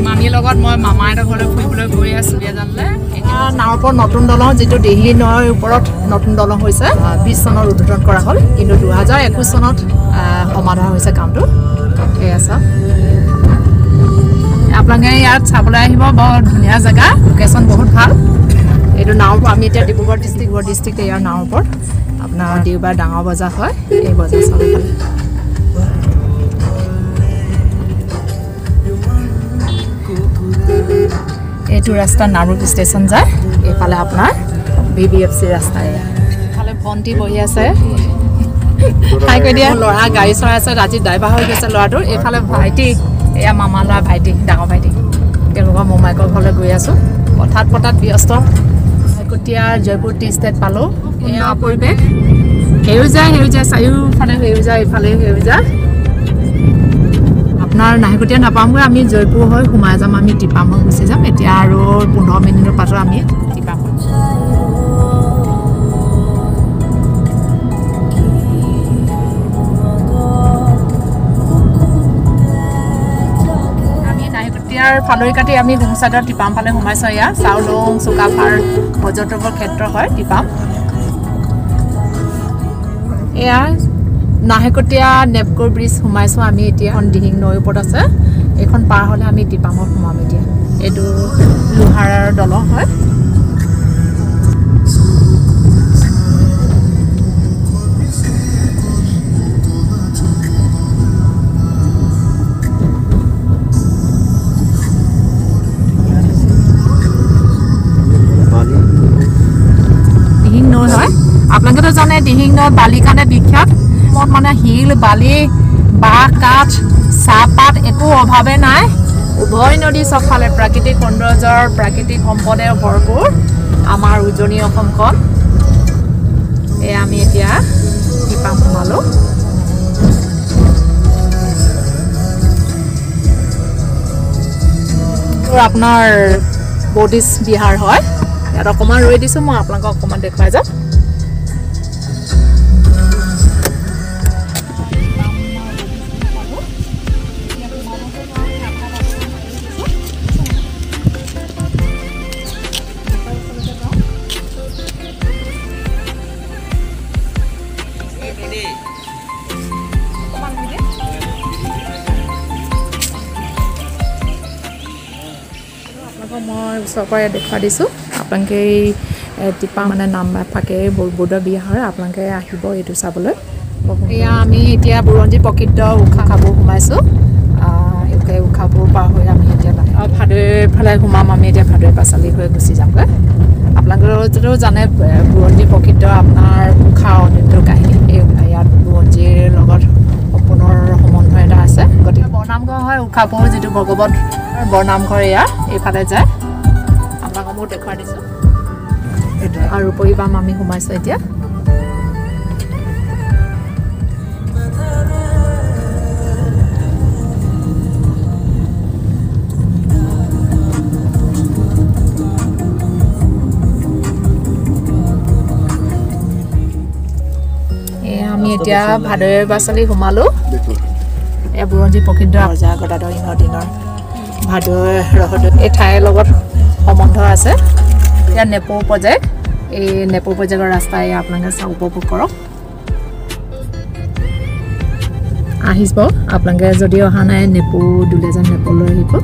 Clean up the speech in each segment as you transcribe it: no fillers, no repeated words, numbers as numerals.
মামীৰ লগত মই মামাহঁতৰ ঘৰলৈ ফুৰিবলৈ গৈ আছোঁ বিয়াজানলৈ নাৱৰ ওপৰত নতুন দলং যিটো দিহিং নৈৰ ওপৰত নতুন দলং হৈছে 20 চনত উদ্বোধন কৰা হ'ল কিন্তু 2021 চনত সমাধান হৈছে কামটো ঠিক আছে আপোনালোকে ইয়াত চাবলৈ আহিব বৰ ধুনীয়া জেগা লোকেশ্যন বহুত ভাল এইটো নাও আমি এতিয়া ডিব্ৰুগড় ডিষ্ট্ৰিক্ট ইয়াৰ নাৱৰ ওপৰত আপোনাৰ দেওবাৰ ডাঙৰ বজাৰ হয় এই বজাৰ চাবলৈ এইটো ৰাস্তা নাৰুক ষ্টেচন যায় এইফালে আপোনাৰ BBFC ৰাস্তা এইফালে ভণ্টি বহি আছে হাই কৈ দিয়া ল'ৰা গাড়ী চলাই আছে ৰাজি ড্ৰাইভাৰ হৈ গৈছে ল'ৰাটোৰ এইফালে ভাইটি এয়া মামা ল'ৰা ভাইটি ডাঙৰ ভাইটি তেওঁলোকৰ মোমাইকৰ ঘৰলৈ গৈ আছোঁ পথাত ব্যস্ত কটীয়া জয়পুৰ টি ষ্টেট পালোঁ এয়া পৰিৱেশ সেউজীয়া চাৰিওফালে সেউজীয়া এইফালে সেউজীয়া আপোনাৰ নাহিকটীয়া নাপামগৈ আমি জয়পুৰ হৈ সোমাই যাম আমি টিপাম হৈ গুচি যাম এতিয়া আৰু 15 মিনিটৰ পাছত আমি টিপাম আমি নাহিকটীয়াৰ ফালৰি কাটি আমি হোমচাইডৰ টিপাম ফালে সোমাইছোঁ ইয়াত চাউলং চুকাফাৰ পৰ্যটকৰ ক্ষেত্ৰ হয় টিপাম এয়া নাহিকটীয়া নেপকোৰ ব্ৰিজ সোমাইছোঁ আমি এতিয়া দিহিং নৈৰ ওপৰত আছে এইখন পাৰ হ'লে আমি টিপামত সোমাম এতিয়া এইটো লোহাৰৰ দলং হয় দিহিং নৈ হয় আপোনালোকেতো জানে দিহিং নৈ বালিৰ কাৰণে বিখ্যাত মানে শিল বালি বাঁহ কাঠ চাহপাত একো অভাৱে নাই উভয় নদী চবফালে প্ৰাকৃতিক সৌন্দৰ্যৰ প্ৰাকৃতিক সম্পদে ভৰপূৰ আমাৰ উজনি অসমখন এয়া আমি এতিয়া টিপাম সোমালোঁ আপোনাৰ বৌদ্ধিষ্ট বিহাৰ হয় ইয়াত অকণমান ৰৈ দিছোঁ মই আপোনালোকক অকণমান দেখুৱাই যাম মই ওচৰৰ পৰা দেখুৱাই দিছোঁ আপোনালোকে টিপা মানে নাম থাকে বৌদ্ধ বিহাৰ আপোনালোকে আহিব এইটো চাবলৈ এয়া আমি এতিয়া বুৰঞ্জী প্ৰকৃত উশাহ খাবোৰ সোমাইছোঁ উশাহবোৰ পাৰ হৈ আমি এতিয়া ভাদৈৰ ফালে সোমাম আমি এতিয়া ভাদৈ পাচালি হৈ গুচি যামগৈ আপোনালোকেও জানে বুৰঞ্জী প্ৰকৃত আপোনাৰ উশাহ অনিৰুদ্ধ কাহিনী এই ইয়াত বুৰঞ্জীৰ লগত সম্পূৰ্ণ সম্বন্ধ এটা আছে গতিকে বৰনামঘৰ হয় উশাহবোৰ যিটো ভগৱত বৰনামঘৰ এয়া এইফালে যায় আপোনালোকক মই দেখুৱাই দিছোঁ আৰু পৰিবাম আমি সোমাইছোঁ এতিয়া আমি এতিয়া ভাদৈৰ পাচলি সোমালোঁ এয়া বুৰঞ্জী প্ৰকৃত ৰজা গদাধৰ সিংহৰ দিনৰ ভাদৈ ৰহদৈ এই ঠাইৰ লগত সম্বন্ধ আছে ইয়াত নেপৌ পৰ্যায় এই নেপৌ পৰ্যায়ৰ ৰাস্তা এয়া আপোনালোকে উপভোগ কৰক আহিব আপোনালোকে যদি অহা নাই নেপৌ দুলীয়াজান নেপৌলৈ আহিব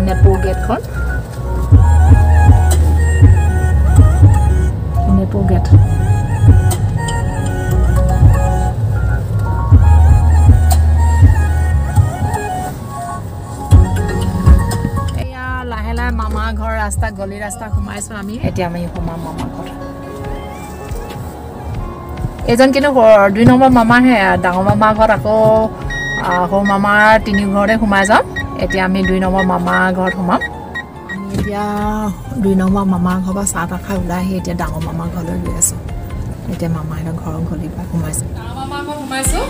নেপৌ গেটখন নেপৌ গেট এয়া লাহে লাহে মামা ঘৰ ৰাস্তা গলি ৰাস্তা সোমাইছোঁ আমি এতিয়া আমি সোমাম মামা ঘৰ এইজন কিন্তু 2 নম্বৰ মামাহে ডাঙৰ মামা ঘৰত আকৌ সৰু মামাৰ 3 ঘৰতে সোমাই যাম এতিয়া আমি 2 নম্বৰ মামা ঘৰত সোমাম আমি এতিয়া 2 নম্বৰ মামা ঘৰ বা চাহ খাই ওলাই আহি এতিয়া ডাঙৰ মামা ঘৰলৈ গৈ আছোঁ এতিয়া মামাহঁতৰ ঘৰৰ গলি পৰা সোমাইছোঁ ডাঙৰ মামা ঘৰ সোমাইছোঁ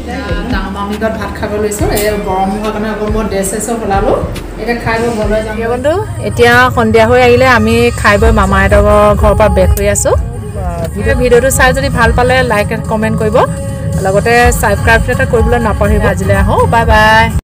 ডাঙৰ মামীঘৰত ভাত খাব লৈছোঁ এই গৰম হোৱাৰ কাৰণে আকৌ মই ড্ৰেছ চেছো সলালোঁ এতিয়া খাই বৈ ঘৰলৈ যাম বন্ধু এতিয়া সন্ধিয়া হৈ আহিলে আমি খাই বৈ মামা আইতাকৰ ঘৰৰ পৰা বেক হৈ আছোঁ ভিডিঅ'টো চাই যদি ভাল পালে লাইক এণ্ড কমেণ্ট কৰিব লগতে ছাবস্ক্ৰাইব এটা কৰিবলৈ নাপাহৰিব আজিলৈ আহোঁ বাই বাই